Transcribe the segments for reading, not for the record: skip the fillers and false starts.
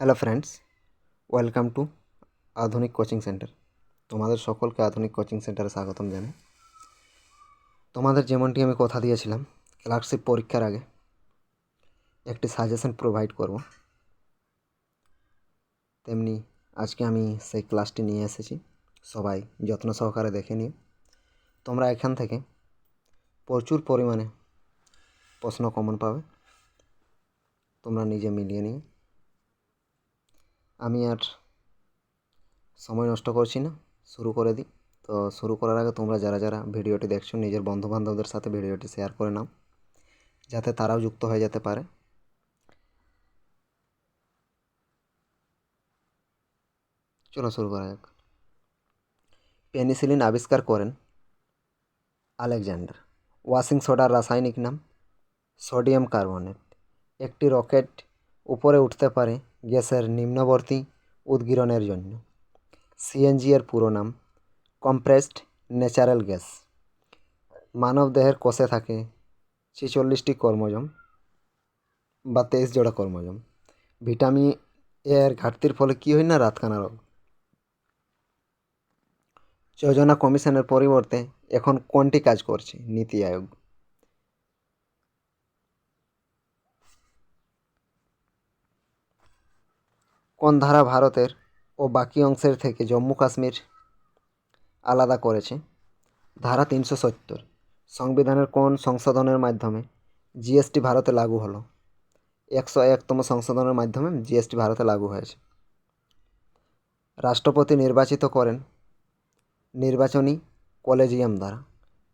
Hello friends, welcome to আধুনিক coaching centre. তোমাদের সকলকে আধুনিক কোচিং সেন্টারে স্বাগতম জানাই। তোমাদের যেমনটি আমি কথা দিয়েছিলাম, ক্লার্কশিপ পরীক্ষার আগে একটি সাজেশন প্রোভাইড করব, তেমনি আজকে আমি সেই ক্লাসটি নিয়ে এসেছি। সবাই যত্ন সহকারে দেখে নিও। তোমরা এখান থেকে প্রচুর পরিমাণে প্রশ্ন কমন পাবে, তোমরা নিজে মিলিয়ে নিও। আমি আর সময় নষ্ট করছি না, শুরু করে দিই। তো শুরু করার আগে তোমরা যারা যারা ভিডিওটি দেখছো নিজের বন্ধুবান্ধবদের সাথে ভিডিওটি শেয়ার করে নাও, যাতে তারাও যুক্ত হয়ে যেতে পারে। চলো শুরু করা যাক। পেনিসিলিন আবিষ্কার করেন আলেকজান্ডার। ওয়াশিং সোডার রাসায়নিক নাম সোডিয়াম কার্বনেট। একটি রকেট উপরে উঠতে পারে গ্যাসের নিম্নবর্তী উদ্গীরণের জন্য। সিএনজি এর পুরো নাম কম্প্রেসড ন্যাচারাল গ্যাস। মানবদেহের কোষে থাকে 46টি ক্রোমোজোম বা 23 জোড়া ক্রোমোজোম। ভিটামিন এ এর ঘাটতির ফলে কী হয় না, রাতকানা রোগ। যোজনা কমিশনের পরিবর্তে এখন কোনটি কাজ করছে? নীতি আয়োগ। কোন ধারা ভারতের ও বাকি অংশের থেকে জম্মু কাশ্মীর আলাদা করেছে? ধারা 370। সংবিধানের কোন সংশোধনের মাধ্যমে জিএসটি ভারতে লাগু হলো? 101তম সংশোধনের মাধ্যমে জিএসটি ভারতে লাগু হয়েছে। রাষ্ট্রপতি নির্বাচিত করেন নির্বাচনী কলেজিয়াম দ্বারা।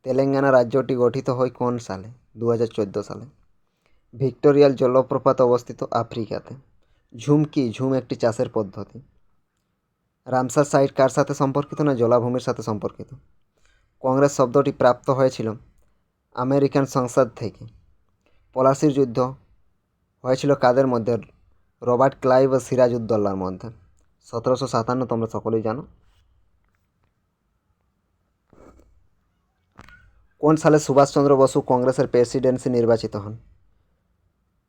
তেলেঙ্গানা রাজ্যটি গঠিত হয় কোন সালে? 2014 সালে। ভিক্টোরিয়াল জলপ্রপাত অবস্থিত আফ্রিকাতে। ঝুম একটি চাষের পদ্ধতি। রামসার সাইট কার সাথে সম্পর্কিত? না জলাভূমির সাথে সম্পর্কিত। কংগ্রেস শব্দটি প্রাপ্ত হয়েছিল আমেরিকান সংসদ থেকে। পলাশির যুদ্ধ হয়েছিল কাদের মধ্যে? রবার্ট ক্লাইভ ও সিরাজউদ্দৌলার মধ্যে। 1757 তোমরা সকলেই জানো। কোন সালে সুভাষচন্দ্র বসু কংগ্রেসের প্রেসিডেন্সি নির্বাচিত হন?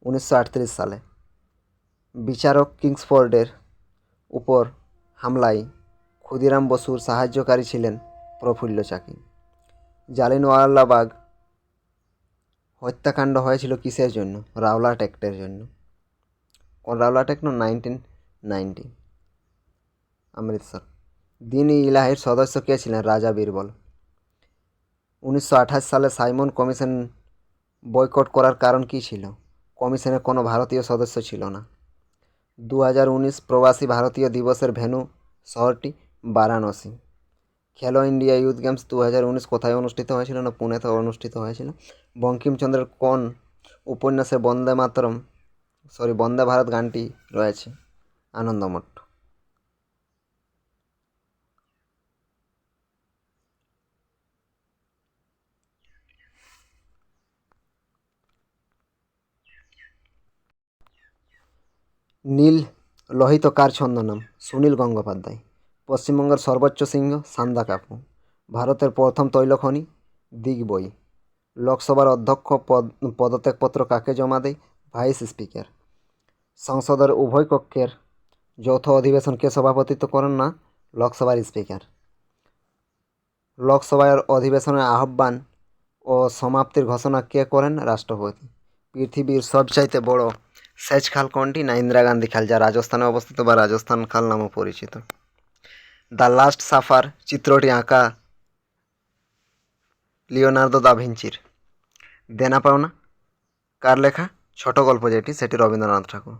1938 সালে। বিচারক কিংসফোর্ডের উপর হামলায় ক্ষুদিরাম বসুর সাহায্যকারী ছিলেন প্রফুল্ল চাকি। জালিয়ানওয়ালাবাগ হত্যাকাণ্ড হয়েছিল কিসের জন্য? রাওলাট অ্যাক্টের জন্য। কোন রাওলাট অ্যাক্ট? 1990, অমৃতসর। দিন-ই ইলাহির সদস্য কে ছিলেন? রাজা বীরবল। 1928 সালে সাইমন কমিশন বয়কট করার কারণ কী ছিল? কমিশনে কোনো ভারতীয় সদস্য ছিল না। 2019 প্রবাসী ভারতীয় দিবসের ভেন্যু শহরটি? বারাণসী। খেলো ইন্ডিয়া ইউথ গেমস 2019 কোথায় অনুষ্ঠিত হয়েছিল? না পুনেতে অনুষ্ঠিত হয়েছিল। বঙ্কিমচন্দ্রের কোন উপন্যাসে বন্দে ভারত গানটি রয়েছে? আনন্দমঠ। নীল লোহিত কার ছদ্মনাম? সুনীল গঙ্গোপাধ্যায়। পশ্চিমবঙ্গের সর্বোচ্চ শৃঙ্গ? সান্দাকফু। ভারতের প্রথম তৈলখনি? দিগবই। লোকসভার অধ্যক্ষ পদত্যাগপত্র কাকে জমা দেয়? Vice speaker. সংসদের উভয় কক্ষের যৌথ অধিবেশন কে সভাপতিত্ব করেন? না লোকসভার স্পিকার। লোকসভার অধিবেশনের আহ্বান ও সমাপ্তির ঘোষণা কে করেন? রাষ্ট্রপতি। পৃথিবীর সবচাইতে বড় সেচ খাল কোনটি? না ইন্দিরা গান্ধী খাল, যা রাজস্থানে অবস্থিত বা রাজস্থান খাল নামে পরিচিত। দ্য লাস্ট সাফার চিত্রটি আঁকা লিওনার্দো দা ভিঞ্চির। দেনা পাওনা কার লেখা? ছোট গল্প যেটি, সেটি রবীন্দ্রনাথ ঠাকুর।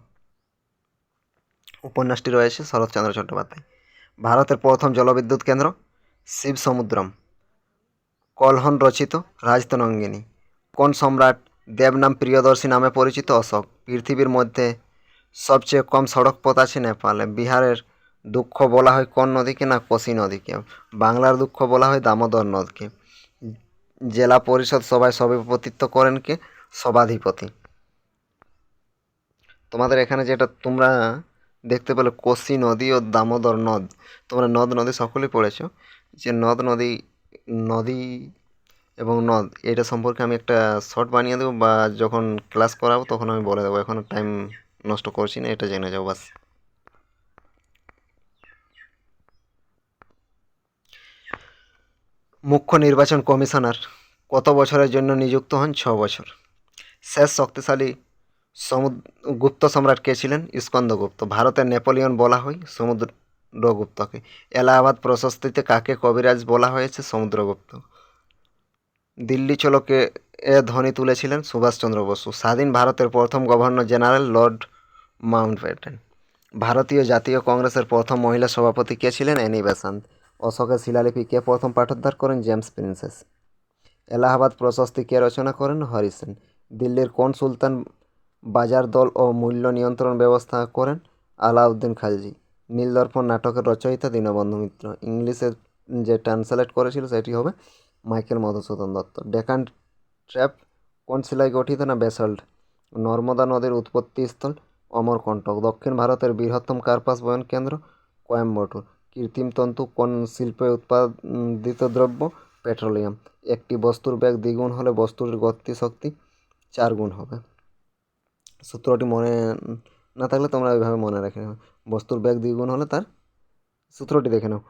উপন্যাসটি রয়েছে শরৎচন্দ্র চট্টোপাধ্যায়। ভারতের প্রথম জলবিদ্যুৎ কেন্দ্র? শিবসমুদ্রম। কলহন রচিত রাজতরঙ্গিনী। কোন সম্রাট দেবনাম প্রিয়দর্শী নামে পরিচিত? অশোক। পৃথিবীর মধ্যে সবচেয়ে কম সড়ক পথ আছে নেপালে। বিহারের দুঃখ বলা হয় কোন নদীকে? না কোশি নদীকে। বাংলার দুঃখ বলা হয় দামোদর নদকে। জেলা পরিষদ সভায় সভাপতিত্ব করেন কে? সভাধিপতি। তোমাদের এখানে যেটা তোমরা দেখতে পেলে কোশি নদী ও দামোদর নদ, তোমরা নদ নদী সকলেই পড়েছো। যে নদী এবং নদ এটা সম্পর্কে আমি একটা শর্ট বানিয়ে দেবো, বা যখন ক্লাস করাবো তখন আমি বলে দেবো। এখন টাইম নষ্ট করছি না, এটা জেনে যাও বাস। মুখ্য নির্বাচন কমিশনার কত বছরের জন্য নিযুক্ত হন? 6 বছর। শেষ শক্তিশালী গুপ্ত সম্রাট কে ছিলেন? স্কন্দগুপ্ত। ভারতের নেপোলিয়ন বলা হয় সমুদ্রগুপ্তকে। এলাহাবাদ প্রশস্তিতে কাকে কবিরাজ বলা হয়েছে? সমুদ্রগুপ্ত। দিল্লি চলোকে এ ধ্বনি তুলেছিলেন সুভাষচন্দ্র বসু। স্বাধীন ভারতের প্রথম গভর্নর জেনারেল লর্ড মাউন্টব্যাটেন। ভারতীয় জাতীয় কংগ্রেসের প্রথম মহিলা সভাপতি কে ছিলেন? Annie Besant. অশোকের শিলালিপি কে প্রথম পাঠোদ্ধার করেন? James Prinsep. এলাহাবাদ প্রশস্তি কে রচনা করেন? হরি সেন। দিল্লির কোন সুলতান বাজার দল ও মূল্য নিয়ন্ত্রণ ব্যবস্থা করেন? আলাউদ্দিন খালজি। নীলদর্পণ নাটকের রচয়িতা দীনবন্ধু মিত্র। ইংলিশে যে ট্রান্সলেট করেছিল সেটি হবে মাইকেল মধুসূদন দত্ত। ডেকান ট্র্যাপ কোন শিলায় গঠিত? না বেসল্ট। নর্মদা নদীর উৎপত্তিস্থল অমরকণ্টক। দক্ষিণ ভারতের বৃহত্তম কার্পাস বয়ন কেন্দ্র কোয়েম্বাটুর। কৃত্রিম তন্তু কোন শিল্পে উৎপাদিত দ্রব্য? পেট্রোলিয়াম। একটি বস্তুর বেগ দ্বিগুণ হলে বস্তুর গতিশক্তি 4 গুণ হবে। সূত্রটি মনে না থাকলে তোমরা ওইভাবে মনে রেখে নেবে। বস্তুর বেগ দ্বিগুণ হলে তার সূত্রটি দেখে নাও।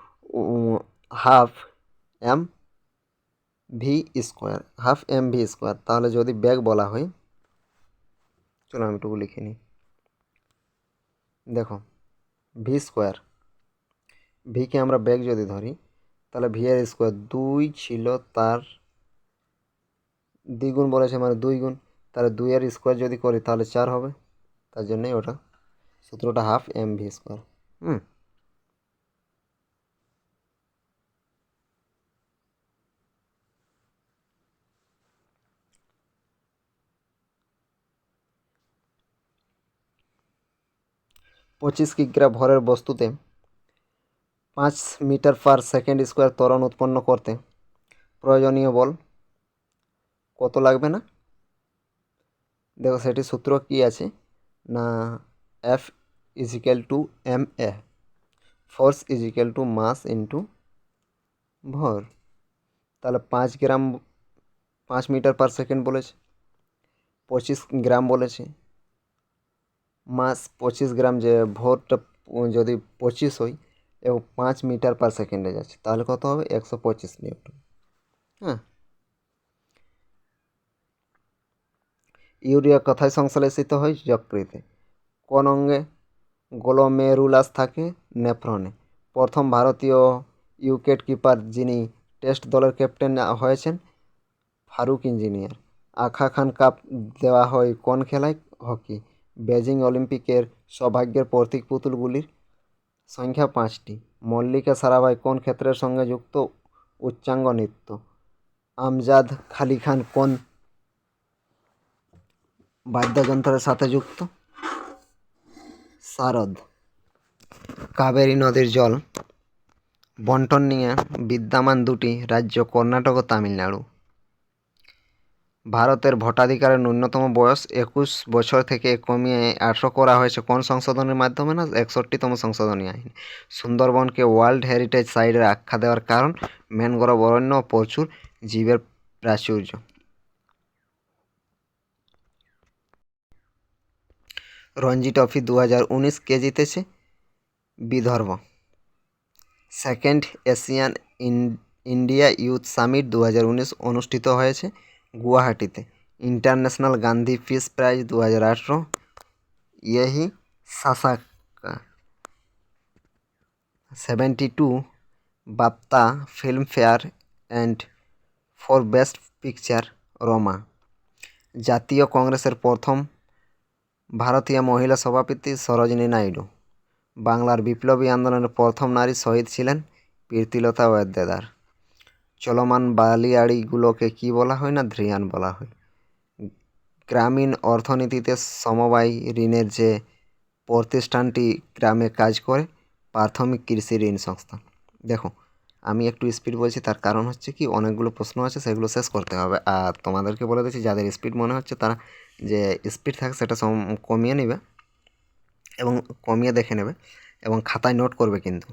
Half M V square, half M V square. তাহলে যদি বেগ বলা হয়, চলো আমি একটু লিখে নিই। দেখো, ভি স্কোয়ার, ভিকে আমরা বেগ যদি ধরি তাহলে ভি এর স্কোয়ার 2 ছিল, তার দ্বিগুণ বলেছে মানে 2 গুণ। তাহলে 2 এর স্কোয়ার যদি করি তাহলে 4 হবে। তার জন্যই ওটা সূত্রটা হাফ এম ভি স্কোয়ার। 25 কিগ্রা ভরের বস্তুতে 5 মিটার পার সেকেন্ড স্কোয়ার ত্বরণ উৎপন্ন করতে প্রয়োজনীয় বল কত লাগবে? না দেখো, সেটি সূত্র কি আছে না, F is equal to M A, force is equal to mass into ভর। তাহলে 5 মিটার পার সেকেন্ড বলেছে, 25 গ্রাম বলেছে, মাস 25 গ্রাম, যে ভরটা যদি 25 হয় এবং 5 মিটার পার সেকেন্ডে যাচ্ছে তাহলে কত হবে? 125 নিউটন। হ্যাঁ। ইউরিয়া কোথায় সংশ্লেষিত হয়? যকৃতে। কোন অঙ্গে গ্লোমেরুলাস থাকে? নেফ্রনে। প্রথম ভারতীয় উইকেট কিপার যিনি টেস্ট দলের ক্যাপ্টেন হয়েছেন? ফারুক ইঞ্জিনিয়ার। আখা খান কাপ দেওয়া হয় কোন খেলায়? হকি। বেজিং অলিম্পিকের সৌভাগ্যের প্রতীক পুতুলগুলির সংখ্যা 5টি। মল্লিকা সারাভাই কোন ক্ষেত্রের সঙ্গে যুক্ত? উচ্চাঙ্গ নৃত্য। আমজাদ খালি খান কোন বাদ্যযন্ত্রের সাথে যুক্ত? শারদ। কাবেরী নদীর জল বন্টন নিয়ে বিদ্যমান দুটি রাজ্য কর্ণাটক ও তামিলনাড়ু। ভারতের ভোটাধিকারের ন্যূনতম বয়স 21 বছর থেকে কমিয়ে 18 করা হয়েছে কোন সংশোধনের মাধ্যমে? না 61তম সংশোধনী আইন। সুন্দরবনকে ওয়ার্ল্ড হেরিটেজ সাইটের আখ্যা দেওয়ার কারণ? ম্যানগ্রোভ অরণ্য ও প্রচুর জীবের প্রাচুর্য। রঞ্জি ট্রফি 2019 কে জিতেছে? Vidarbha. Second Asian India youth summit 2019 অনুষ্ঠিত হয়েছে গুয়াহাটিতে। International Gandhi peace prize 2018 Yohei Sasakawa. 72 BAFTA film fair and for best picture Roma. জাতীয় কংগ্রেসের প্রথম ভারতীয় মহিলা সভাপতি সরোজিনী নাইডু। বাংলার বিপ্লবী আন্দোলনের প্রথম নারী শহীদ ছিলেন প্রীতিলতা ওয়াদ্দেদার। চলমান বালিয়াড়িগুলোকে কি বলা হয়? না ধ্রিয়ান বলা হয়। গ্রামীণ অর্থনীতিতে সমবায় ঋণের যে প্রতিষ্ঠানটি গ্রামে কাজ করে? প্রাথমিক কৃষি ঋণ সংস্থান। দেখো, আমি একটু স্পিড বলছি, তার কারণ হচ্ছে কি অনেকগুলো প্রশ্ন আছে সেগুলো শেষ করতে হবে। আর তোমাদেরকে বলে দিচ্ছি, যাদের স্পিড মনে হচ্ছে তারা যে স্পিড থাকে সেটা কমিয়ে নেবে এবং কমিয়ে দেখে নেবে এবং খাতায় নোট করবে, কিন্তু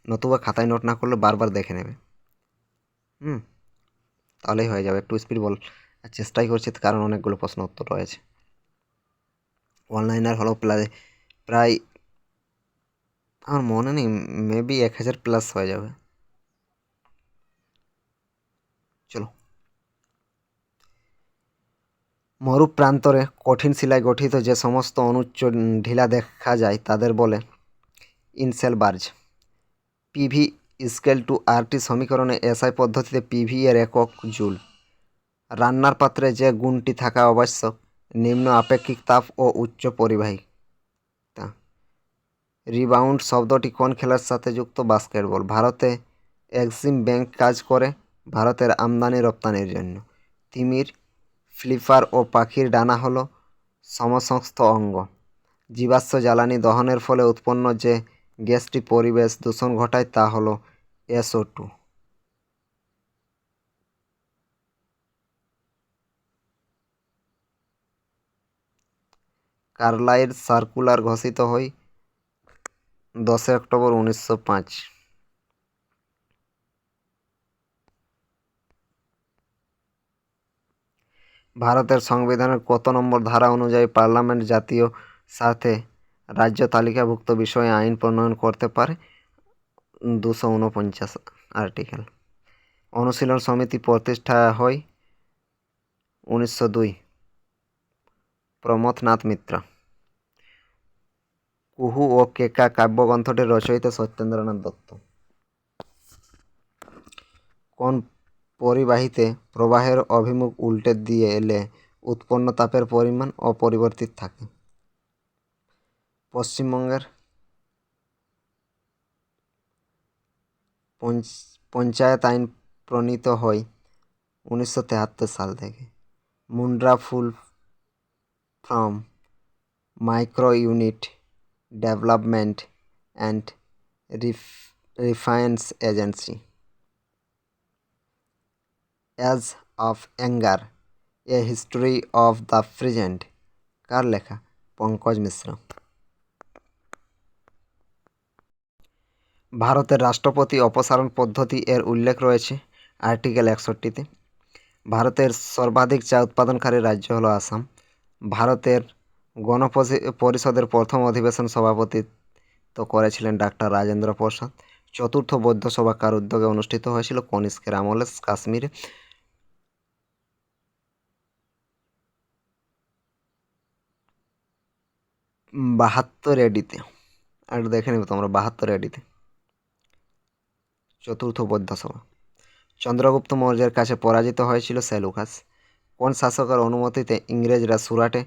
নতুবা খাতায় নোট না করলে বারবার দেখে নেবে। তাহলেই হয়ে যাবে। একটু স্পিড বল চেষ্টাই করছি, কারণ অনেকগুলো প্রশ্ন উত্তর রয়েছে। অনলাইনার হলো প্রায় আমার মনে নেই, মেবি 1000 প্লাস হয়ে যাবে। চলো। মরুপ্রান্তরে কঠিন শিলায় গঠিত যে সমস্ত অনুচ্চ ঢিলা দেখা যায় তাদের বলে inselberg. PV scale to RT সমীকরণে এসআই পদ্ধতিতে পিভি এর একক জুল। রান্নার পাত্রে যে গুণটি থাকা আবশ্যক, নিম্ন আপেক্ষিক তাপ ও উচ্চ পরিবাহিতা। রিবাউন্ড শব্দটি কোন খেলার সাথে যুক্ত? বাস্কেটবল। ভারতে এক্সিম ব্যাংক কাজ করে ভারতের আমদানি রপ্তানির জন্য। তিমির, ফ্লিপার ও পাখির ডানা হলো সমসংস্থ অঙ্গ। জীবাশ্ম জ্বালানি দহনের ফলে উৎপন্ন যে গ্যাসটি পরিবেশ দূষণ ঘটায় তা হলো SO2। কার্লাইল সার্কুলার ঘোষিত হয় 10 অক্টোবর 1905। ভারতের সংবিধানের কত নম্বর ধারা অনুযায়ী পার্লামেন্ট জাতীয় স্বার্থে রাজ্য তালিকাভুক্ত বিষয়ে আইন প্রণয়ন করতে পারে? 249 আর্টিকেল। অনুশীলন সমিতি প্রতিষ্ঠা হয় 1902। প্রমথনাথ মিত্র। কুহু ও কেকা কাব্যগ্রন্থটির রচয়িতা সত্যেন্দ্রনাথ দত্ত। কোন পরিবাহীতে প্রবাহের অভিমুখ উল্টে দিয়ে এলে উৎপন্ন তাপের পরিমাণ অপরিবর্তিত থাকে? পশ্চিমবঙ্গের পঞ্চায়েত আইন প্রণীত হয় 1973 সাল থেকে। MUDRA full form micro unit development and refinance agency. Age of anger, a history of the present কার লেখা? পঙ্কজ মিশ্র। ভারতের রাষ্ট্রপতি অপসারণ পদ্ধতি এর উল্লেখ রয়েছে আর্টিকেল 61-তে। ভারতের সর্বাধিক চা উৎপাদনকারী রাজ্য হলো আসাম। ভারতের গণপরিষদের প্রথম অধিবেশন সভাপতিত্ব করেছিলেন ডাক্তার রাজেন্দ্র প্রসাদ। চতুর্থ বৌদ্ধ সভা কার উদ্যোগে অনুষ্ঠিত হয়েছিল? কনিষ্কের আমলে কাশ্মীরে। বাহাত্তর এডিতে, আর দেখে নেবে তোমরা 72 এডিতে চতুর্থ বৌদ্ধ সভা। চন্দ্রগুপ্ত মৌর্যের কাছে পরাজিত হয়েছিল সেলুকাস। কোন শাসকের অনুমতিতে ইংরেজরা সুরাটে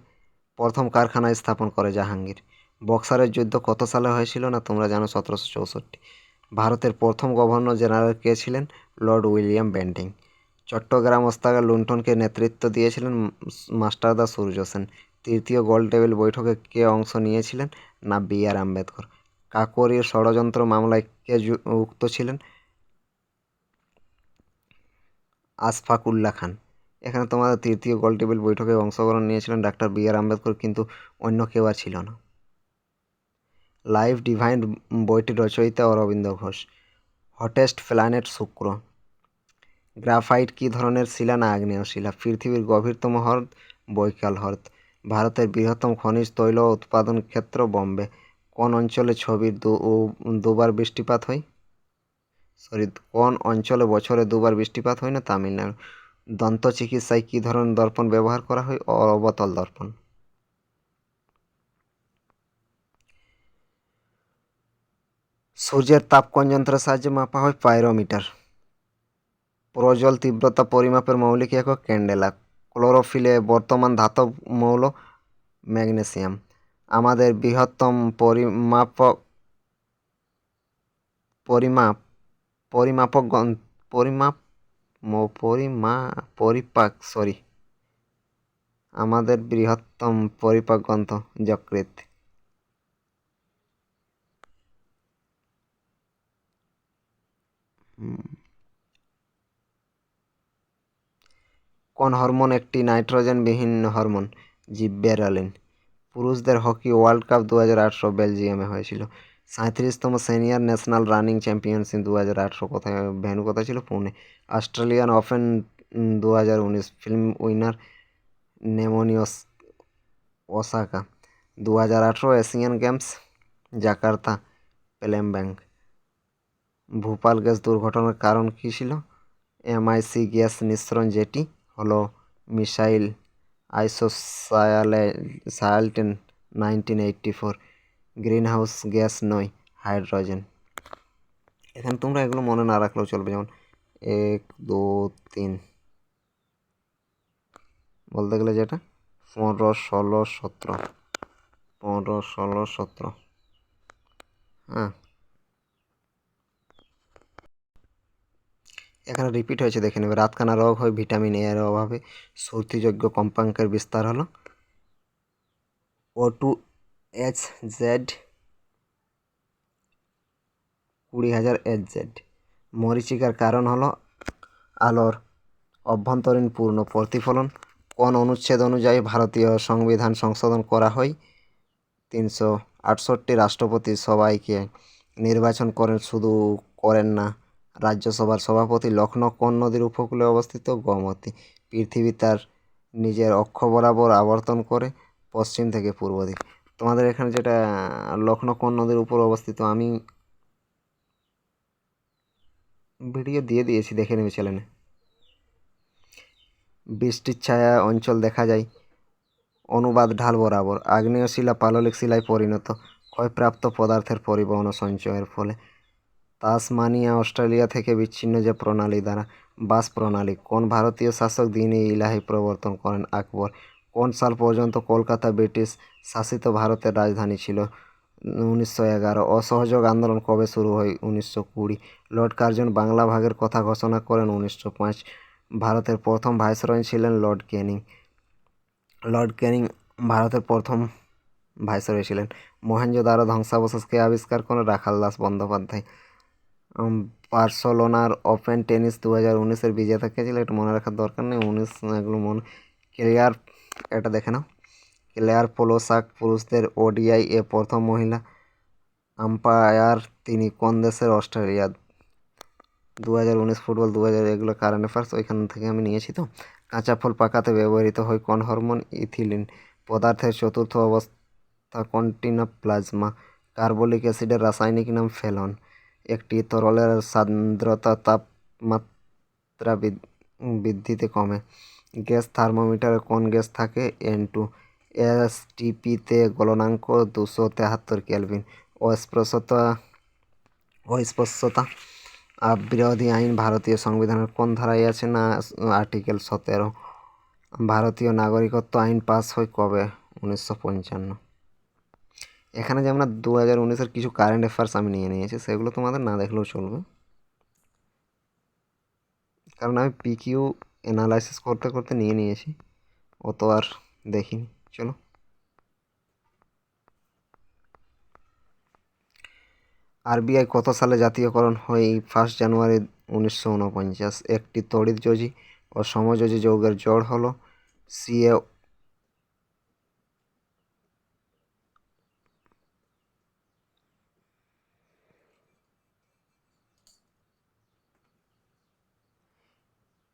প্রথম কারখানা স্থাপন করে? জাহাঙ্গীর। বক্সারের যুদ্ধ কত সালে হয়েছিল? না তোমরা জানো 1764। ভারতের প্রথম গভর্নর জেনারেল কে ছিলেন? Lord William Bentinck. চট্টগ্রাম ওস্তাগার লুণ্ঠনকে নেতৃত্ব দিয়েছিলেন মাস্টারদা সূর্য সেন। তৃতীয় গোল টেবিল বৈঠকে কে অংশ নিয়েছিলেন? না BR আম্বেদকর। কাকোরির ষড়যন্ত্র মামলায় কে যুক্ত ছিলেন? আশফাক উল্লাহ খান। এখানে তোমাদের তৃতীয় গোল টেবিল বৈঠকে অংশগ্রহণ নিয়েছিলেন ডাক্তার BR আম্বেদকর, কিন্তু অন্য কেউ আর ছিল না। লাইফ ডিভাইন বইটির রচয়িতা অরবিন্দ ঘোষ। হটেস্ট প্ল্যানেট শুক্র। গ্রাফাইট কী ধরনের শিলা? না আগ্নেয় শিলা। পৃথিবীর গভীরতম হ্রদ? বৈকাল হ্রদ। ভারতের বৃহত্তম খনিজ তৈল উৎপাদন ক্ষেত্র? বোম্বে। কোন অঞ্চলে দুবার বৃষ্টিপাত হয়? কোন অঞ্চলে বছরে দুবার বৃষ্টিপাত হয়? না তামিলনাড়ু। দন্ত চিকিৎসায় কী ধরনের দর্পণ ব্যবহার করা হয়? অবতল দর্পণ। সূর্যের তাপ কোন যন্ত্রের সাহায্যে মাপা হয়? পাইরোমিটার। প্রজ্বল তীব্রতা পরিমাপের মৌলিক একক? ক্যান্ডেলা। ক্লোরোফিলে বর্তমান ধাতব মৌল? ম্যাগনেসিয়াম। আমাদের বৃহত্তম পরিমাপ পরিমাপক পরিমাপ পরিপাক আমাদের বৃহত্তম পরিপাক গ্রন্থ যকৃৎ। কোন হরমোন একটি নাইট্রোজেনবিহীন হরমোন? জিব্বেরেলিন। পুরুষদের হকি ওয়ার্ল্ড কাপ 2018 বেলজিয়ামে হয়েছিল। 37তম সিনিয়র ন্যাশনাল রানিং চ্যাম্পিয়নশিপ 2018 কোথায়? ভেন্যু কোথায় ছিল? Pune. Australian Open 2019 film winner Naomi Osaka. 2018 Asian Games Jakarta, Palembang. Bhopal gas দুর্ঘটনার কারণ কী ছিল? MIC গ্যাস নিঃসরণ যেটি হলো মিসাইল আইসোসায়ান্টেন 1984। গ্রিনহাউস গ্যাস নয়, হাইড্রোজেন। এখানে তোমরা এগুলো মনে না রাখলেও চলবে, যেমন 1 2 3 বলতে গেলে যেটা 15 16 17, 15 16 17। হ্যাঁ, এখানে রিপিট হয়েছে, দেখে নেবে। রাতকানা রোগ হয় ভিটামিন এ এর অভাবে। শ্রুতিযোগ্য কম্পাঙ্কের বিস্তার হলো O2HZ 20,000 HZ। মরীচিকার কারণ হলো আলোর অভ্যন্তরীণ পূর্ণ প্রতিফলন। কোন অনুচ্ছেদ অনুযায়ী ভারতীয় সংবিধান সংশোধন করা হয়? 368। রাষ্ট্রপতি সবাইকে নির্বাচন করেন না রাজ্যসভার সভাপতি। লখনৌ কোন নদীর উপকূলে অবস্থিত? গোমতী। পৃথিবী তার নিজের অক্ষ বরাবর আবর্তন করে পশ্চিম থেকে পূর্ব দিক। তোমাদের এখানে যেটা লখনৌ কোন নদীর উপর অবস্থিত, আমি ভিডিও দিয়ে দিয়েছি, দেখে নেবে চ্যানেলে। বৃষ্টির ছায়া অঞ্চল দেখা যায় অনুবাদ ঢাল বরাবর। আগ্নেয় শিলা পাললিক শিলায় পরিণত। ক্ষয়প্রাপ্ত পদার্থের পরিবহন ও সঞ্চয়ের ফলে। তাসমানিয়া অস্ট্রেলিয়া থেকে বিচ্ছিন্ন যে প্রণালী দ্বারা। বাস প্রণালী। কোন ভারতীয় শাসক দ্বীন-ই ইলাহি প্রবর্তন করেন? আকবর। কোন সাল পর্যন্ত কলকাতা ব্রিটিশ শাসিত ভারতের রাজধানী ছিল? 1911। অসহযোগ আন্দোলন কবে শুরু হয়? 1920। লর্ড কার্জন বাংলা ভাগের কথা ঘোষণা করেন 1905। ভারতের প্রথম ভাইসরয় ছিলেন লর্ড ক্যানিং। লর্ড ক্যানিং ভারতের প্রথম ভাইসরয় ছিলেন। মহেঞ্জোদারো ধ্বংসাবশেষ কে আবিষ্কার করেন? রাখাল দাস বন্দ্যোপাধ্যায়। বার্সেলোনার ওপেন টেনিস 2019-এর বিজেতা কে ছিল? এটা মনে রাখার দরকার নেই, 19 এগুলো মনে। ক্লেয়ার, এটা দেখে নাও। ক্লেয়ার পোলোসাক পুরুষদের ODI এ প্রথম মহিলা আম্পায়ার তিনি কোন দেশের? অস্ট্রেলিয়া। 2019 ফুটবল 2000 এগুলো কারেন্ট অ্যাফেয়ার্স ওইখান থেকে আমি নিয়েছি। তো কাঁচা ফল পাকাতে ব্যবহৃত হয় কোন হরমোন? ইথিলিন। পদার্থের চতুর্থ অবস্থা কোনটি? না প্লাজমা। কার্বলিক অ্যাসিডের রাসায়নিক নাম ফেনল। একটি তরলের সান্দ্রতা তাপমাত্রা বৃদ্ধিতে কমে। গ্যাস থার্মোমিটারে কোন গ্যাস থাকে? N2। STP-তে গলনাঙ্ক 273 কেলভিন। অস্পৃশ্যতা বিরোধী আইন ভারতীয় সংবিধানের কোন ধারায় আছে? না আর্টিকেল 17। ভারতীয় নাগরিকত্ব আইন পাস হয় কবে? 1955। এখানে যে আমরা 2019-এর কিছু কারেন্ট অ্যাফেয়ার্স আমি নিয়ে নিয়েছি, সেগুলো তোমাদের না দেখলেও চলবে, কারণ আমি PQ অ্যানালাইসিস করতে করতে নিয়ে নিয়েছি, অত আর দেখিনি। চলো। RBI কত সালে জাতীয়করণ হয়? 1 জানুয়ারি 1949। একটি তড়িৎযোজী ও সমযোজী যৌগের জোড় হলো Ca।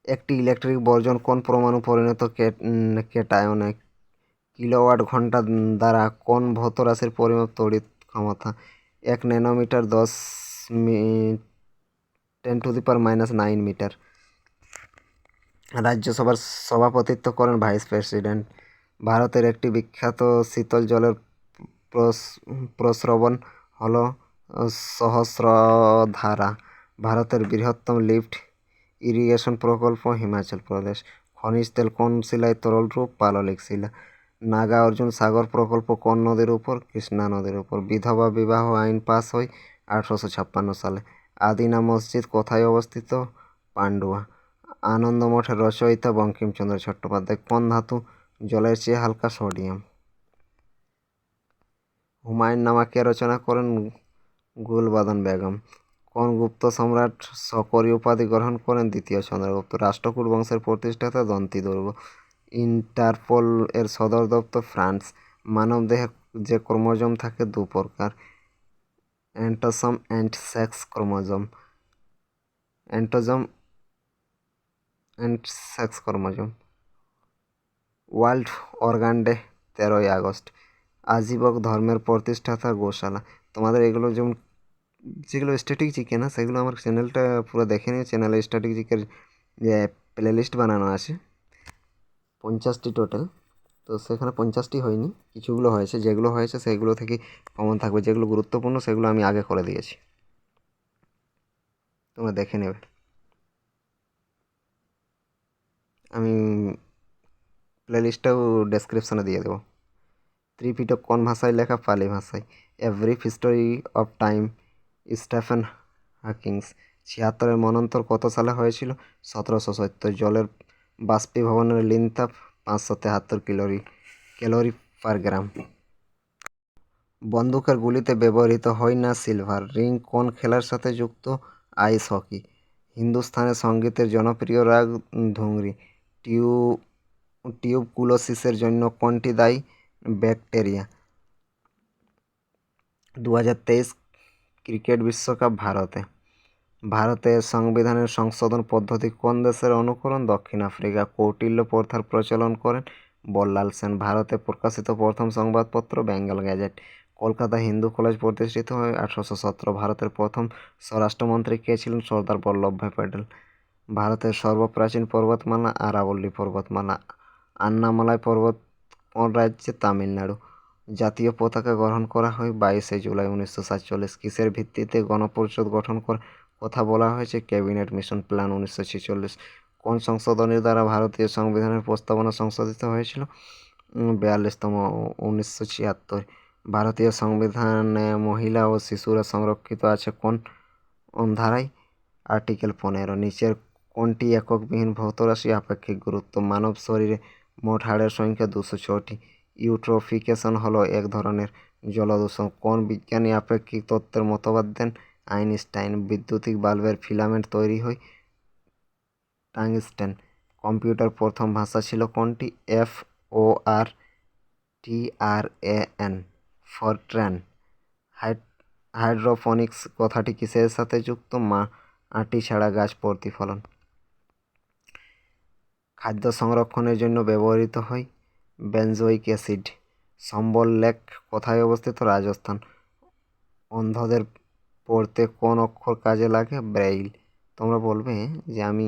একটি ইলেকট্রিক বর্জন কোন পরমাণু পরিণত ক্যাটায়নে? কিলোওয়াট ঘন্টা দ্বারা কোন ভৌত রাশির পরিমাপ? তড়িৎ ক্ষমতা। 1 ন্যানোমিটার 10⁻⁹ মিটার। রাজ্যসভার সভাপতিত্ব করেন ভাইস প্রেসিডেন্ট। ভারতের একটি বিখ্যাত শীতল জলের প্রস্রবণ হল সহস্রধারা। ভারতের বৃহত্তম লিফট ইরিগেশন প্রকল্প হিমাচল প্রদেশ। খনিজ তেল কোন শিলায় তরল রূপ? পাললিক শিলা। নাগা অর্জুন সাগর প্রকল্প কোন নদীর উপর? কৃষ্ণা নদীর উপর। বিধবা বিবাহ আইন পাস হয় 1856 সালে। আদিনা মসজিদ কোথায় অবস্থিত? পান্ডুয়া। আনন্দ মঠের রচয়িতা বঙ্কিমচন্দ্র চট্টোপাধ্যায়। কোন ধাতু জলের চেয়ে হালকা? সোডিয়াম। হুমায়ুননামা কে রচনা করেন? গুলবাদন বেগম। কোন গুপ্ত সম্রাট শকরি উপাধি গ্রহণ করেন? দ্বিতীয় চন্দ্রগুপ্ত। রাষ্ট্রকূট বংশের প্রতিষ্ঠাতা? দন্তিদুর্গ। ইন্টারপোল এর সদর দপ্তর? ফ্রান্স। মানবদেহে যে ক্রোমোজোম থাকে 2 প্রকার, autosome and sex chromosome. Autosome and sex chromosome. World organ day 13 August. Ajivika ধর্মের প্রতিষ্ঠাতা? গোশালা। তোমাদের এগুলো যেগুলো স্ট্যাটিক জিকে না, সেগুলো আমার চ্যানেলটা পুরো দেখে নিয়ে চ্যানেলে স্ট্যাটিক জিকের যে প্লেলিস্ট বানানো আছে 50টি টোটাল, তো সেখানে 50টি হয়নি, কিছুগুলো হয়েছে, যেগুলো হয়েছে সেগুলো থেকে কমন থাকবে, যেগুলো গুরুত্বপূর্ণ সেগুলো আমি আগে করে দিয়েছি, তোমরা দেখে নেবে। আমি প্লেলিস্টটাও ডেসক্রিপশনে দিয়ে দেবো। ত্রিপিটক কোন ভাষায় লেখা? পালি ভাষায়। A brief history of time, Stephen Hawkings. 76-এর মন্বন্তর কত সালে হয়েছিল? 1770। জলের বাষ্পীভবনের লিনতাপ 573 ক্যালোরি পার গ্রাম। বন্দুকের গুলিতে ব্যবহৃত হয় না সিলভার রিং কোন খেলার সাথে যুক্ত? Ice hockey. হিন্দুস্তানের সঙ্গীতের জনপ্রিয় রাগ ধুংরি। টিউবকুলোসিসের জন্য কোনটি দায়ী? ব্যাকটেরিয়া। 2023 ক্রিকেট বিশ্বকাপ ভারতে। ভারতের সংবিধানের সংশোধন পদ্ধতি কোন দেশের অনুকরণ? দক্ষিণ আফ্রিকা। কৌটিল্য প্রথার প্রচলন করেন বল্লাল সেন। ভারতে প্রকাশিত প্রথম সংবাদপত্র বেঙ্গল গ্যাজেট। কলকাতা হিন্দু কলেজ প্রতিষ্ঠিত হয় 1817। ভারতের প্রথম স্বরাষ্ট্রমন্ত্রী কে ছিলেন? সর্দার বল্লভভাই প্যাটেল। ভারতের সর্বপ্রাচীন পর্বতমালা আরাবল্লী পর্বতমালা। আন্নামালাই পর্বত কোন রাজ্যে? তামিলনাড়ু। জাতীয় পতাকা গ্রহণ করা হয় 22শে জুলাই 1947। কিসের ভিত্তিতে গণপরিষদ গঠন করার কথা বলা হয়েছে? Cabinet mission plan 1946। কোন সংশোধনীর দ্বারা ভারতীয় সংবিধানের প্রস্তাবনা সংশোধিত হয়েছিল? 42তম 1976। ভারতীয় সংবিধানে মহিলা ও শিশুরা সংরক্ষিত আছে কোন ধারায়? আর্টিকেল 15। নিচের কোনটি এককবিহীন ভৌত রাশি? আপেক্ষিক গুরুত্ব। মানব শরীরে মোট হাড়ের সংখ্যা 206টি। ইউট্রোফিকেশন হলো এক ধরনের জলদূষণ। কোন বিজ্ঞানী আপেক্ষিক তত্ত্বের মতবাদ দেন? আইনস্টাইন। বৈদ্যুতিক বাল্বের ফিলামেন্ট তৈরি হয় টাংস্টেন। কম্পিউটার প্রথম ভাষা ছিল কোনটি? FORTRAN, Fortran. হাইড্রোপনিক্স কথাটি কিসের সাথে যুক্ত? মাটি ছাড়া গাছ প্রতিফলন। খাদ্য সংরক্ষণের জন্য ব্যবহৃত হয় বেনজোইক অ্যাসিড। সম্বল লেক কোথায় অবস্থিত? রাজস্থান। অন্ধদের পড়তে কোন অক্ষর কাজে লাগে? ব্রেইল। তোমরা বলবে যে আমি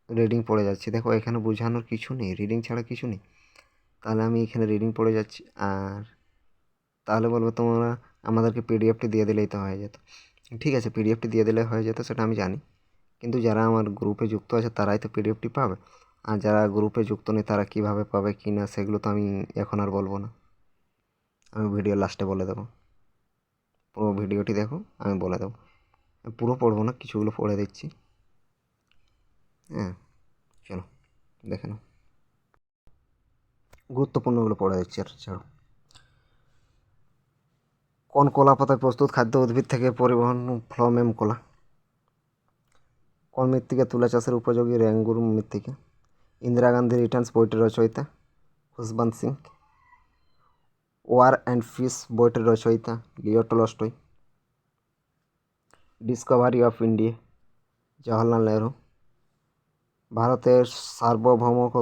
রিডিং পড়ে যাচ্ছি, দেখো এখানে বোঝানোর কিছু নেই, রিডিং ছাড়া কিছু নেই, তাহলে আমি এখানে রিডিং পড়ে যাচ্ছি। আর তাহলে বলবে তোমরা আমাদেরকে পিডিএফটি দিয়ে দিলেই তো হয়ে যেত। ঠিক আছে, পিডিএফটি দিয়ে দিলে হয়ে যেত, সেটা আমি জানি, কিন্তু যারা আমার গ্রুপে যুক্ত আছে তারাই তো পিডিএফটি পাবে, আর যারা গ্রুপে যুক্ত নেই তারা কীভাবে পাবে কি না সেগুলো তো আমি এখন আর বলবো না, আমি ভিডিও লাস্টে বলে দেবো। পুরো ভিডিওটি দেখো, আমি বলে দেবো। পুরো পড়বো না, কিছুগুলো পড়ে দিচ্ছি। হ্যাঁ, চলো দেখে নাও, গুরুত্বপূর্ণগুলো পড়ে দিচ্ছি আর ছাড়ো। কোন কলা পাতায় প্রস্তুত খাদ্য উদ্ভিদ থেকে পরিবহন? ফ্লোমেম কলা। কোন মৃত্তিকা তুলা চাষের উপযোগী? রেঙ্গুর মৃত্তিকা। ইন্দিরা গান্ধী রিটার্নস বইটির রচয়িতা? Khushwant Singh. War and peace বইটির রচয়িতা? Leo Tolstoy. Discovery of India? Jawaharlal Nehru. ভারতের সার্বভৌমত্ব,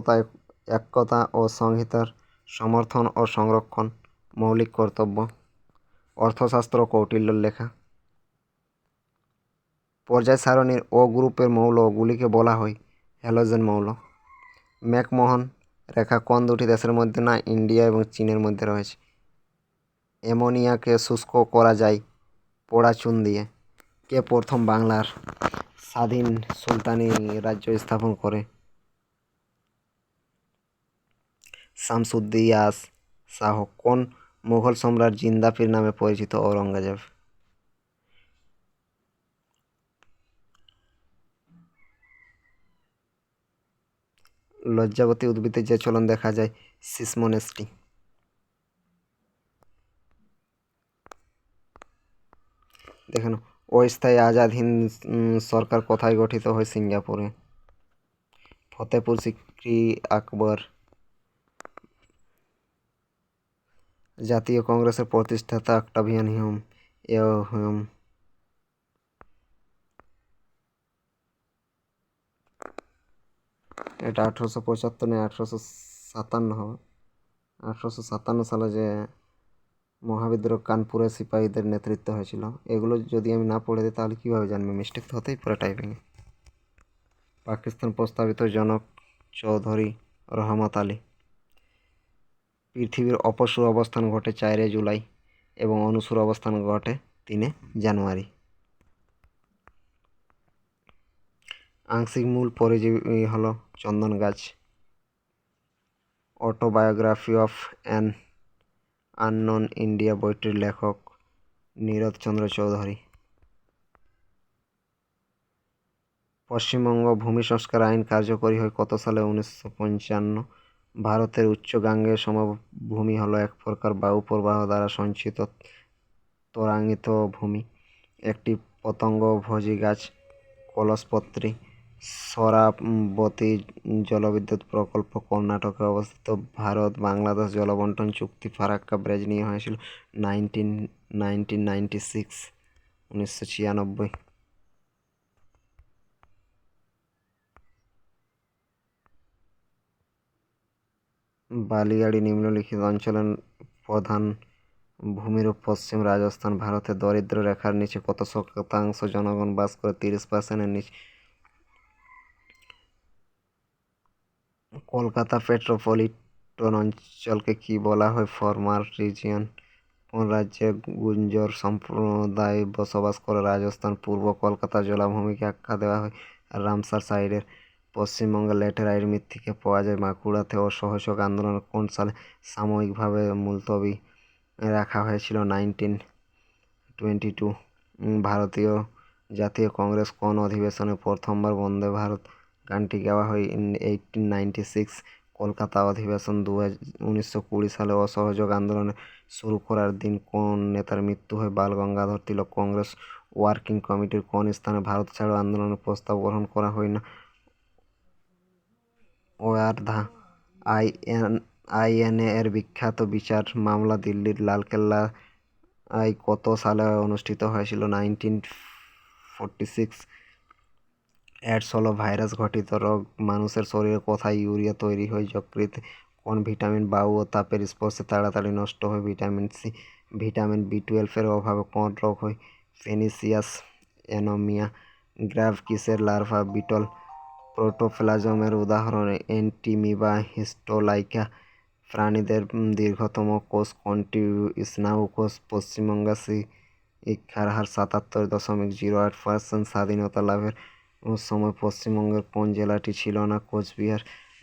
একতা ও সংহিতার সমর্থন ও সংরক্ষণ মৌলিক কর্তব্য। অর্থশাস্ত্র কৌটিল্যর লেখা। পর্যায় সারণীর ও গ্রুপের মৌলগুলিকে বলা হয় হ্যালোজেন মৌল। ম্যাকমোহন রেখা কোন দুটি দেশের মধ্যে না ইন্ডিয়া এবং চীনের মধ্যে রয়েছে? অ্যামোনিয়াকে শুষ্ক করা যায় পোড়া চুন দিয়ে। কে প্রথম বাংলার স্বাধীন সুলতানি রাজ্য স্থাপন করে? শামসুদ্দিয়াস শাহ। কোন মুঘল সম্রাট জিন্দাপীর নামে পরিচিত? ঔরঙ্গজেব। লজ্জাবতী উদ্ভিদের যে চলন দেখা যায়? সিসমোনেসটি। দেখেন, অস্থায়ী আজাদ হিন্দ সরকার কোথায় গঠিত হয়? সিঙ্গাপুরে। ফতেপুর সিক্রি আকবর। জাতীয় কংগ্রেসের প্রতিষ্ঠাতা অক্টাভিয়ান হিউম। এটা 1875 না 1857 হবে। 1857 সালে যে মহাবিদ্রোহ কানপুরের সিপাহীদের নেতৃত্ব হয়েছিল, এগুলো যদি আমি না পড়ে দিই তাহলে কীভাবে জানবে? মিস্টেক তো হতেই পারে টাইপিংয়ে। পাকিস্তান প্রস্তাবিত জনক চৌধুরী রহমত আলী। পৃথিবীর অপসূর অবস্থান ঘটে 4 জুলাই এবং অনুসূর অবস্থান ঘটে 3 জানুয়ারি। আংশিক মূল পরজীবী হল চন্দন গাছ। Autobiography of an unknown India বইটির লেখক নীরদচন্দ্র চৌধুরী। পশ্চিমবঙ্গ ভূমি সংস্কার আইন কার্যকরী হয় কত সালে? 1955। ভারতের উচ্চগাঙ্গেয় সমভূমি হল এক প্রকার বায়ুপ্রবাহ দ্বারা সঞ্চিত ত্বরান্বিত ভূমি। একটি পতঙ্গভোজী গাছ কলসপত্রী। শরাবতী জলবিদ্যুৎ প্রকল্প কর্ণাটকে অবস্থিত। ভারত বাংলাদেশ জলবন্টন চুক্তি ফারাক্কা ব্রিজ নিয়ে হয়েছিল 1996। বালিয়াড়ি নিম্নলিখিত অঞ্চলের প্রধান ভূমিরূপ পশ্চিম রাজস্থান। ভারতের দরিদ্র রেখার নিচে কত শতাংশ জনগণ বাস করে? 30%-এর নিচে। কলকাতা মেট্রোপলিটন অঞ্চলকে কি বলা হয়? Former region. কোন রাজ্যে গুর্জর সম্প্রদায় বসবাস করে? রাজস্থান। পূর্ব কলকাতা জলাভূমিকে আখ্যা দেওয়া হয় রামসার সাইটের। পশ্চিমবঙ্গের ল্যাটেরাইট মৃত্তিকা পাওয়া যায় বাঁকুড়াতে। অসহযোগ আন্দোলন কোন সালে সাময়িকভাবে মুলতবি রাখা হয়েছিল? 1922। ভারতীয় জাতীয় কংগ্রেস কোন অধিবেশনে প্রথমবার বন্দে ভারত গানটি গাওয়া হয়? 1896। কলকাতা অধিবেশন 1920 সালে। অসহযোগ আন্দোলন শুরু করার দিন কোন নেতার মৃত্যু হয়? বাল গঙ্গাধর তিলক। কংগ্রেস ওয়ার্কিং কমিটির কোন স্থানে ভারত ছাড়ো আন্দোলনের প্রস্তাব গ্রহণ করা হয় না? ওয়ার্ধা। আইএনএ এর বিখ্যাত বিচার মামলা দিল্লির লালকেল্লায় কত সালে অনুষ্ঠিত হয়েছিল? 1946। এডস হল ভাইরাস ঘটিত রোগ। মানুষের শরীরে কোথায় ইউরিয়া তৈরি হয়? যকৃতে। কোন ভিটামিন বায়ু ও তাপের স্পর্শে তাড়াতাড়ি নষ্ট হয়? Vitamin C. ভিটামিন বি12 এর অভাবে কোন রোগ হয়? পেনিসিয়াস অ্যানোমিয়া। গ্রাভ কিসের লার্ভা? বিটল। প্রোটোপ্লাজমের উদাহরণ? অ্যান্টিমিবা, হিস্টোলাইকা। প্রাণীদের দীর্ঘতম কোষ কোনটি? স্নায়ু কোষ। পশ্চিমবঙ্গের শিক্ষার হার 77.08%। স্বাধীনতা লাভের সময় পশ্চিমবঙ্গের কোন জেলাটি ছিল না? কোচবিহার।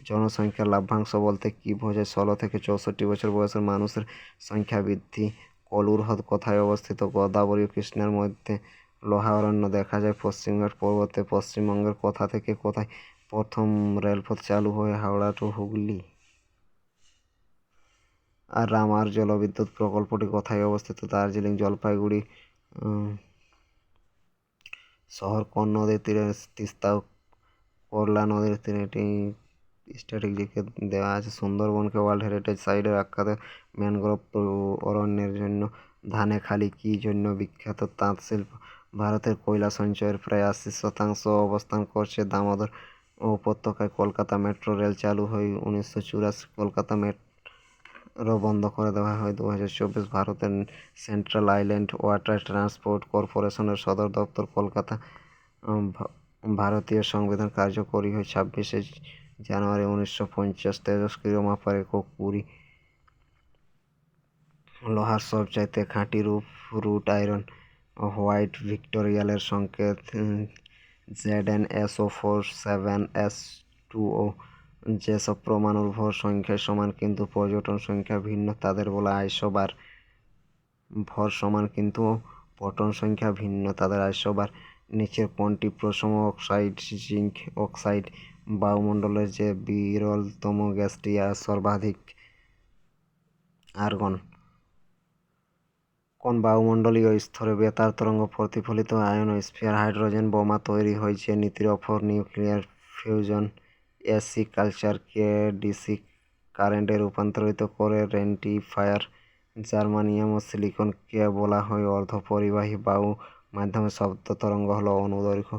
জনসংখ্যার লভ্যাংশ বলতে কী বোঝায়? 16 থেকে 64 বছর বয়সের মানুষের সংখ্যা বৃদ্ধি। কলুর হ্রদ কোথায় অবস্থিত? গোদাবরী ও কৃষ্ণার মধ্যে। লোহা অরণ্য দেখা যায় পশ্চিমঘাট পর্বতে। পশ্চিমবঙ্গের কোথা থেকে কোথায় প্রথম রেলপথ চালু হয়? হাওড়া টু হুগলি। আর রামার জলবিদ্যুৎ প্রকল্পটি কোথায় অবস্থিত? দার্জিলিং। জলপাইগুড়ি শহর কোন নদীর তীরে? তিস্তা ও করলা নদীর তীরে। এটি স্ট্র্যাটেজিকে দেওয়া আছে। সুন্দরবনকে ওয়ার্ল্ড হেরিটেজ সাইটের আখ্যা দেয় ম্যানগ্রোভ অরণ্যের জন্য। ধানেখালি কী জন্য বিখ্যাত? তাঁত শিল্প। ভারতের কয়লা সঞ্চয়ের প্রায় 80% অবস্থান করছে দামোদর উপত্যকায়। কলকাতা মেট্রো রেল চালু হয় 1984। কলকাতা মেট্রো বন্ধ করে দেওয়া হয় 2024। ভারতের সেন্ট্রাল আইল্যান্ড ওয়াটার ট্রান্সপোর্ট কর্পোরেশনের সদর দপ্তর কলকাতা। ভারতীয় সংবিধান কার্যকরী হয় 26শে জানুয়ারি 1950। তেজস্ক্রিয় মাপার একক পুরী। লোহার সবচাইতে খাঁটি রূপ রুট আয়রন। হোয়াইট ভিক্টোরিয়ালের সংকেত ZnSO4 7s2o। যেসব পরমাণুর ভর সংখ্যা সমান কিন্তু প্রোটন সংখ্যা ভিন্ন তাদের বলা আইসোবার। ভর সমান কিন্তু প্রোটন সংখ্যা ভিন্ন তাদের আইসোবার। নিচের কোনটি প্রশম অক্সাইড? Zinc oxide. বায়ুমণ্ডলের যে বিরলতম গ্যাসটি সর্বাধিক? আর্গন। কোন বায়ুমণ্ডলীয় স্তরে বেতার তরঙ্গ প্রতিফলিত আয়নোস্ফিয়ার হাইড্রোজেন বোমা তৈরি হয় যে নীতির ওপর নিউক্লিয়ার ফিউশন এসি কালচারকে ডিসি কারেন্টে রূপান্তরিত করে রেকটিফায়ার। জার্মানিয়াম ও সিলিকনকে বলা হয় অর্ধপরিবাহী। বায়ু মাধ্যমে শব্দ তরঙ্গ হল অনুদৈর্ঘ্য।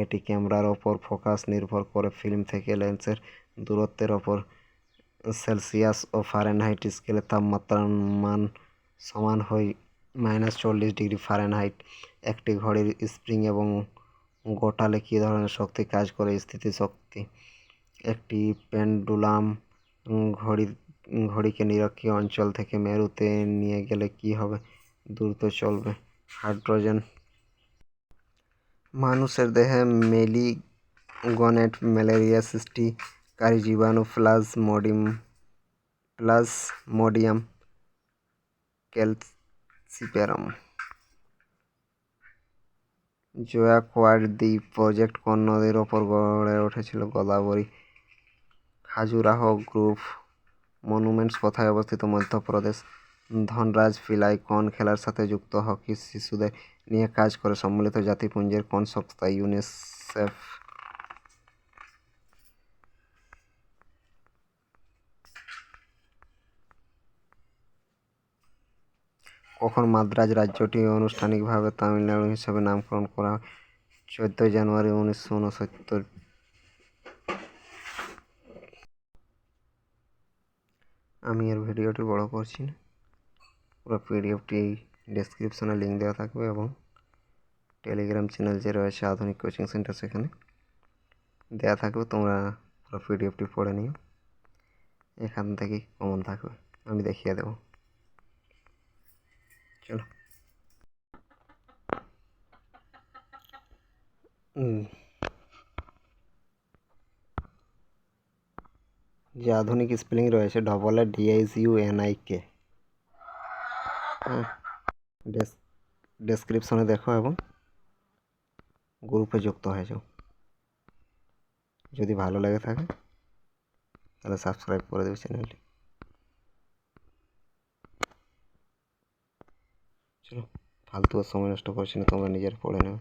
এটি ক্যামেরার ওপর ফোকাস নির্ভর করে ফিল্ম থেকে লেন্সের দূরত্বের ওপর। সেলসিয়াস ও ফারেনহাইট স্কেলে তাপমাত্রার মান সমান হয় -40 ডিগ্রি ফারেনহাইট। একটি ঘড়ির স্প্রিং এবং গোটালে কী ধরনের শক্তি কাজ করে? স্থিতিশক্তি। একটি পেন্ডুলাম ঘড়িকে নিরক্ষীয় অঞ্চল থেকে মেরুতে নিয়ে গেলে কী হবে? দ্রুত চলবে। হাইড্রোজেন। মানুষের দেহে মেলিগনেট ম্যালেরিয়া সৃষ্টিকারী জীবাণু প্লাজমোডিয়াম ক্যালসিফেরাম। জোয়াকোয়াড দ্বীপ প্রজেক্ট কোন নদীর ওপর গড়ে উঠেছিল? গোদাবরী। খাজুরাহো গ্রুভ মনুমেন্টস কোথায় অবস্থিত? মধ্যপ্রদেশ। ধনরাজ পিলাই কোন খেলার সাথে যুক্ত? হকি। শিশুদের নিয়ে কাজ করে সম্মিলিত জাতিপুঞ্জের কোন সংস্থা? ইউনিসেফ। কখন মাদ্রাজ রাজ্যটি আনুষ্ঠানিকভাবে তামিলনাড়ু হিসেবে নামকরণ করা হয়? 14 জানুয়ারি 1969। আমি এর ভিডিওটি বড় করছি না, পুরো পিডিএফটি ডেসক্রিপশনে লিঙ্ক দেওয়া থাকবে এবং টেলিগ্রাম চ্যানেল যে রয়েছে আধুনিক কোচিং সেন্টার সেখানে দেওয়া থাকবে। তোমরা পুরো পিডিএফটি পড়ে নিও, এখান থেকেই কমন থাকবে, আমি দেখিয়ে দেবো। চলো। যে আধুনিক স্পেলিং রয়েছে DISUNIK, হ্যাঁ, ডেসক্রিপশনে দেখো এবং গ্রুপে যুক্ত হয়ে যাও। যদি ভালো লেগে থাকে তাহলে সাবস্ক্রাইব করে দেবে চ্যানেলটি। চলো, ফালতু সময় নষ্ট করছি না, তোমরা নিজের পড়ে নেবে।